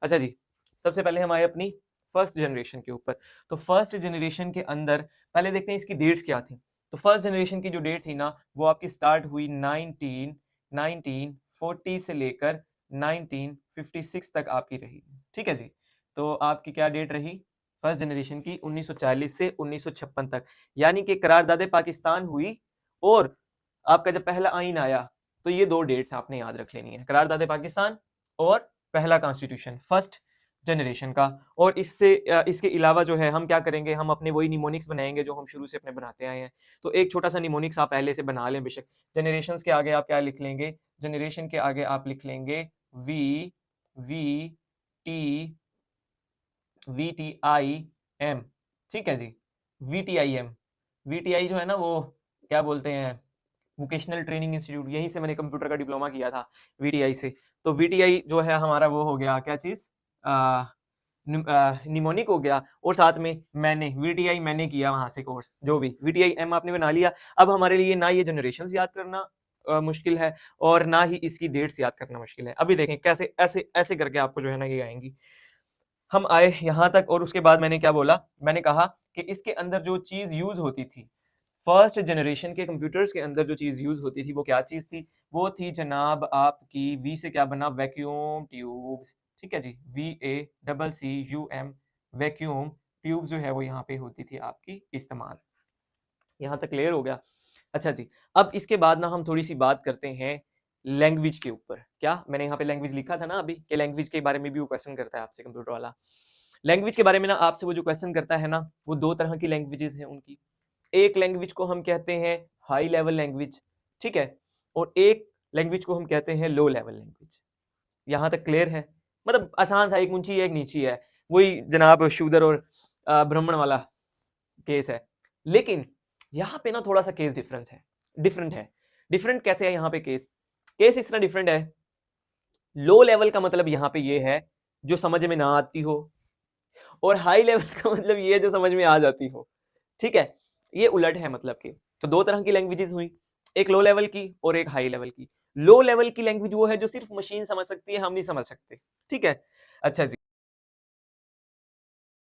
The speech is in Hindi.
अच्छा जी, सबसे पहले हम आए अपनी फर्स्ट जनरेशन के ऊपर। तो फर्स्ट जनरेशन के अंदर पहले देखते हैं इसकी डेट्स क्या थी। तो फर्स्ट जनरेशन की जो डेट थी ना, वो आपकी स्टार्ट हुई 1940 से लेकर 1956 तक आपकी रही। ठीक है जी। तो आपकी क्या डेट रही फर्स्ट जनरेशन की? 1940 से 1956 तक, यानी कि करारदादे पाकिस्तान हुई और आपका जब पहला आइन आया। तो ये दो डेट्स आपने याद रख लेनी है, करारदादे पाकिस्तान और पहला कॉन्स्टिट्यूशन फर्स्ट जनरेशन का। और इसके अलावा जो है हम क्या करेंगे, हम अपने वही निमोनिक्स बनाएंगे जो हम शुरू से अपने बनाते आए हैं। तो एक छोटा सा निमोनिक्स आप पहले से बना लें बेशक। जनरेशंस के आगे आप क्या लिख लेंगे? जनरेशन के आगे आप लिख लेंगे वी वी टी VTIM। ठीक है जी, VTIM। VTI जो है ना, वो क्या बोलते हैं, वोकेशनल ट्रेनिंग इंस्टीट्यूट, यहीं से मैंने कंप्यूटर का डिप्लोमा किया था, VTI से। तो VTI जो है हमारा वो हो गया क्या चीज, निमोनिक हो गया। और साथ में मैंने VTI मैंने किया वहां से कोर्स, जो भी VTIM आपने बना लिया। अब हमारे लिए ना ये जनरेशन याद करना मुश्किल है और ना ही इसकी डेट्स याद करना मुश्किल है। अभी देखें कैसे ऐसे ऐसे करके आपको जो है ना ये आएंगी। हम आए यहाँ तक और उसके बाद मैंने क्या बोला, मैंने कहा कि इसके अंदर जो चीज यूज होती थी, फर्स्ट जनरेशन के कंप्यूटर्स के अंदर जो चीज यूज होती थी वो क्या चीज थी? वो थी जनाब आपकी वी से क्या बना, वैक्यूम ट्यूब्स। ठीक है जी, VACCUM, वैक्यूम ट्यूब जो है वो यहाँ पे होती थी आपकी इस्तेमाल। यहाँ तक क्लियर हो गया? अच्छा जी, अब इसके बाद ना हम थोड़ी सी बात करते हैं लैंग्वेज के ऊपर। क्या मैंने यहाँ पे लैंग्वेज लिखा था ना अभी, कि लैंग्वेज के बारे में भी वो क्वेश्चन करता है आपसे कंप्यूटर वाला। लैंग्वेज के बारे में ना आपसे वो जो क्वेश्चन करता है ना, वो दो तरह की लैंग्वेजेस हैं उनकी। एक लैंग्वेज को हम कहते हैं हाई लेवल लैंग्वेज, ठीक है, और एक लैंग्वेज को हम कहते हैं लो लेवल लैंग्वेज। यहाँ तक क्लियर है? मतलब आसान सा, एक ऊंची है एक नीची है, वही जनाब शूदर और ब्राह्मण वाला केस है। लेकिन यहाँ पे ना थोड़ा सा केस डिफरेंट है। डिफरेंट कैसे है यहाँ पे केस? केस इस तरह डिफरेंट है, लो लेवल का मतलब यहाँ पे ये है जो समझ में ना आती हो, और हाई लेवल का मतलब ये है जो समझ में आ जाती हो। ठीक है, ये उलट है मतलब कि। तो दो तरह की लैंग्वेजेस हुई, एक लो लेवल की और एक हाई लेवल की। लो लेवल की लैंग्वेज वो है जो सिर्फ मशीन समझ सकती है, हम नहीं समझ सकते। ठीक है, अच्छा जी।